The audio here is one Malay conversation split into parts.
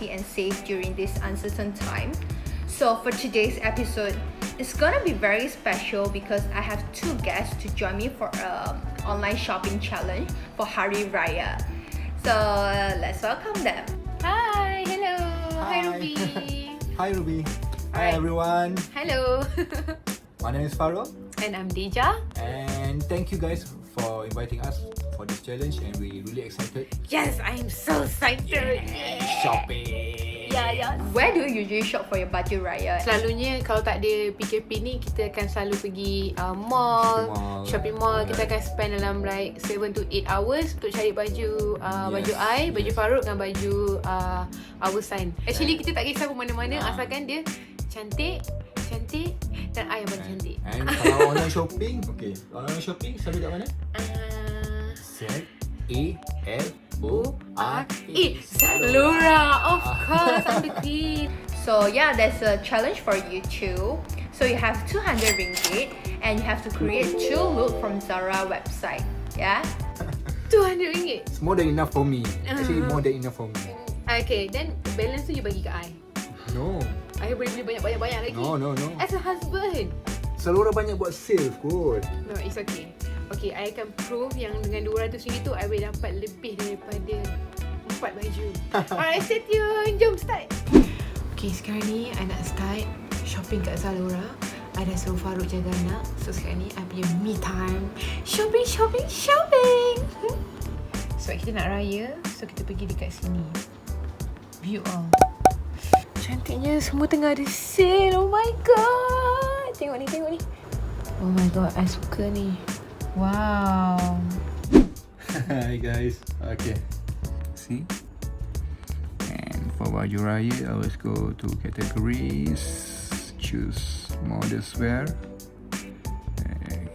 healthy and safe during this uncertain time. So for today's episode, it's gonna be very special because I have two guests to join me for an online shopping challenge for Hari Raya. So let's welcome them. Hi, hello. Hi Ruby. Hi Ruby. Hi everyone. Hello. My name is Farouk. And I'm Deja. And thank you guys for inviting us for this challenge, and we're really excited. Yes, I'm so excited. Shopping. Yeah. Where do you usually shop for your baju raya? Selalunya kalau tak ada PKP ni, kita akan selalu pergi mall, shopping mall. Kita akan spend dalam like 7 to 8 hours untuk cari baju baju I, baju Farouk dengan baju our son. Actually kita tak kisah pun mana-mana asalkan dia cantik dan I yang paling cantik. And kalau online shopping, okay. Online shopping selalu kat mana? Zalora. Zalora, of course, I'm the queen. So yeah, there's a challenge for you too. So you have 200 ringgit and you have to create 2 look from Zara website. Yeah? 200 ringgit. It's more than enough for me. Actually, more than enough for me. Okay, then balance tu you bagi kat I. No. I boleh beli banyak-banyak lagi. No. As a husband. Zalora banyak buat sale kot. No, it's okay. Okay, I akan prove yang dengan RM200 tu I boleh dapat lebih daripada 4 baju. Alright, stay tune. Jom start. Okay, sekarang ni I nak start shopping kat Zalora. I dah suruh Farouk jaga anak. So sekarang ni I punya me time. Shopping. Sebab kita nak raya, so kita pergi dekat sini. View all. Cantiknya, semua tengah ada sale. Oh my god. Tengok ni. Oh my god, I suka ni. Wow. Hi guys. Okay. See? And for baju raya, I always go to categories, choose modest wear.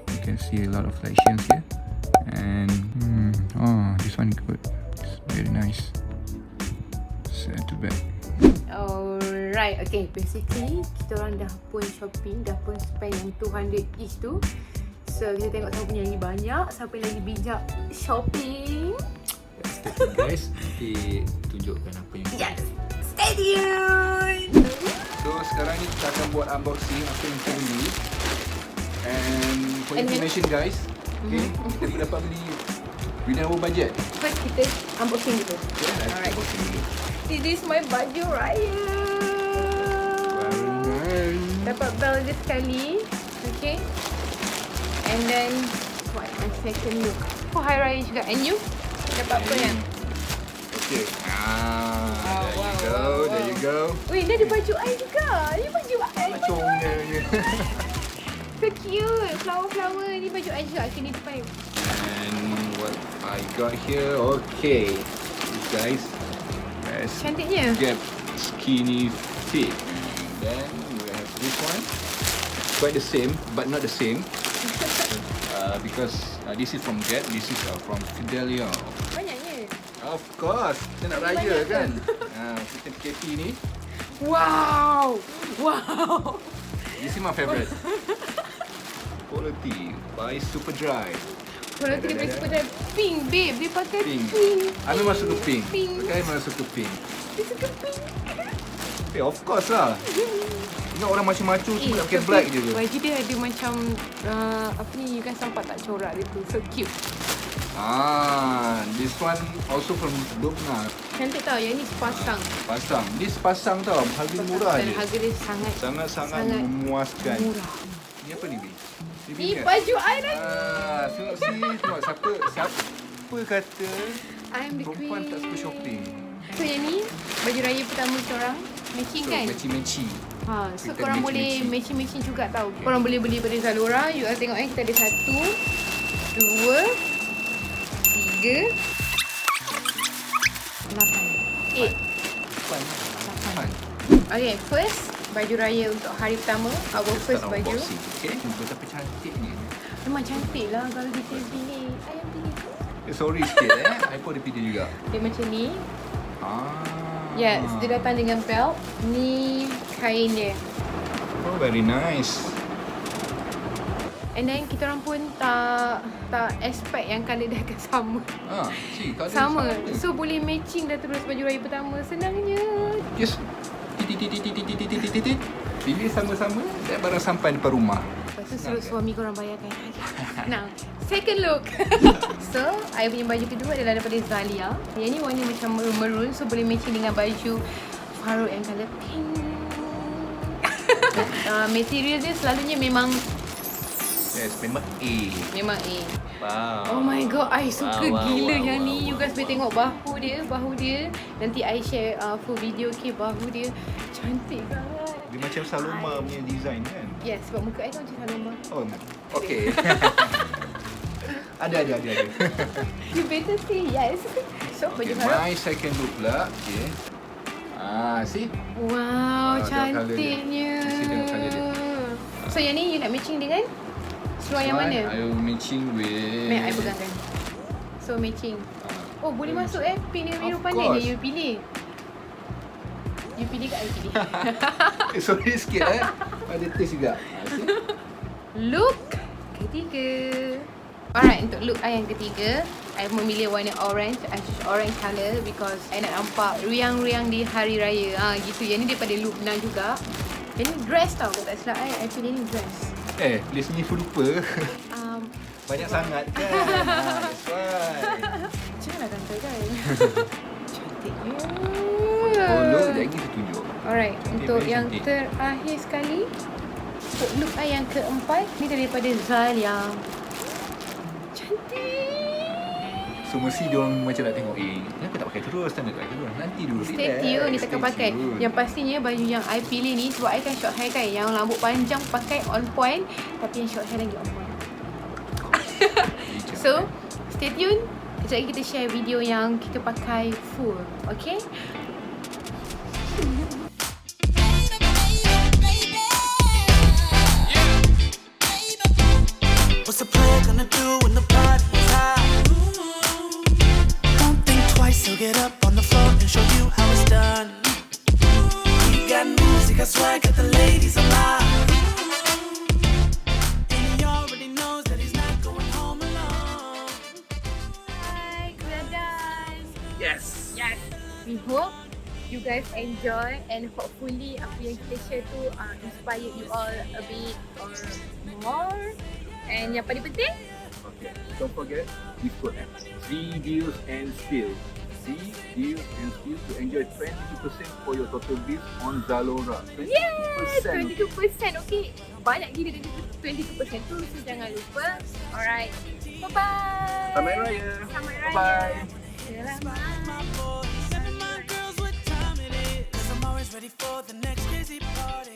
You can see a lot of selections here. And this one good. It's very nice. Set to back. Alright, okay. Basically, kita orang dah pun shopping, dah pun spend yang 200 each tu. So, kita tengok siapa punya lagi banyak, siapa yang lagi bijak shopping. Stay tuned guys, nanti tunjukkan apa yang Yes, stay tuned. So, sekarang ni kita akan buat unboxing apa yang kita beli. And for information guys, okay, kita dapat beli within our budget. First, kita unboxing dulu. Okay, Alright. unboxing dulu. This is my baju raya. Very nice. Dapat belt dia sekali. Okay. And then what my second look for Hari Raya juga. And you? Dapat apa yang? Okay. There you go. Wait, dia ada baju I juga. Ni baju I. Macamnya ni. So cute. Flower-flower. Ni baju I juga. Okay, ni depan. And what I got here, okay. These guys. Cantiknya. Get skinny fit. Then we have this one. Quite the same, but not the same. Because this is from Get, this is from Fidelio. Banyaknya. Of course, kita nak raya kan. Kita PKP ni. Wow. This is my favourite. Quality by Superdry. Kalau kita beli super pink, babe. Dia pakai pink. I memang suka pink. Okay, memang suka pink. Dia suka pink. Of course lah. Tengok orang macam-macam semua nak pakai black je tu. Baju dia ada macam apa ni, you kan sampai tak corak dia tu. So cute. This one also from Dogna. Cantik tau, yang ni sepasang. Ni sepasang tau, harga murah je. Harga dia Sangat memuaskan. Murah. Ni apa ni, Bi? Ni baju I lagi. Tengok siapa kata I'm the perempuan queen. tak suka shopping. So yang ni baju raya pertama kita orang. Matching kan? Matching. So korang boleh matching juga tau. Korang boleh beli pada Zalora. You all tengok kita ada 1, 2, 3, 4, 5, 6, 8. Okay, first baju raya untuk hari pertama. Our first baju. Okay, betapa cantiknya. Memang cantik lah kalau di TV ni. Ayam pilih. Sorry sikit I pun ada pilih juga. Dia macam ni. Yes, dia datang dengan belt. Ni kain dia. Oh, very nice. And then kita orang pun tak expect yang colour dia akan sama. See, colour Sama. So boleh matching dah terus baju raya pertama. Senangnya. Just titit. Pilih sama-sama dan barang sampai depan rumah. Lepas tu suruh suami korang bayarkan. Now, second look. So, I punya baju kedua adalah daripada Zalia. Yang ni warna macam maroon, so boleh matching dengan baju Farouk yang colour pink. Material dia selalunya memang Yes, memang A. Memang A. Wow. Oh my god, I suka Wow, gila wow, yang wow, ni. You guys boleh tengok bahu dia. Nanti I share full video, okay, bahu dia. Cantik sangat. Dia macam Zalora punya design kan? Yes, sebab muka I tu macam Zalora. Oh, okay. Ada. You better say yes. So, Okay, baju Farouk. my second look pula. Okay. See? Wow, tengok colour dia. cantiknya. Mesti tengok colour dia. So, yang ni you nak matching dengan seluar yang mana? I will matching with... Mari I pegangkan. So, matching. Oh, boleh masuk pink dengan biru Of pandai course. je you pilih. You pilih ke I pilih? Sorry sikit ada taste juga. See? Look ketiga. Alright, untuk look I yang ketiga, I memilih warna orange. I choose orange colour because I nak nampak riang-riang di hari raya. Gitu. Yang ni daripada look Nah juga. Yang ni dress tau, kalau tak silap I pilih ni dress. List ni full lupa. Banyak sangat kan. That's why. Janganlah gantai-gantai. Cantiknya. Oh, look, lagi kita tunjuk. Alright, untuk very yang cantik. terakhir sekali, untuk look I yang keempat, ni daripada Zalia. Cantik. So mesti diorang macam nak tengok kenapa tak pakai terus, nanti dulu. Stay tune, ni takkan pakai. Yang pastinya baju yang I pilih ni, sebab I kan short hair kan, yang rambut panjang pakai on point, tapi yang short hair lagi on point. So, stay tune. Kejap lagi kita share video yang kita pakai full. Okay? What's the player gonna do when the party's high? Don't think twice, he'll get up on the floor and show you how it's done. He got moves, he got swag, got the ladies alive. And he already knows that he's not going home alone. Hi, we're done. Yes. We hope you guys enjoy and hopefully apa yang kita share tu inspire you all a bit or more. And yang paling penting, Okay, don't forget this code C deals and steal. C deals and steal to enjoy 22% for your total bills on Zalora. 22%. 22%, okay. Banyak gila 22% tu, so jangan lupa. Alright, bye-bye. Selamat Raya. Selamat Raya. Bye-bye. Selamat. Tell my girls what time it is, 'cause I'm always ready for the next crazy party.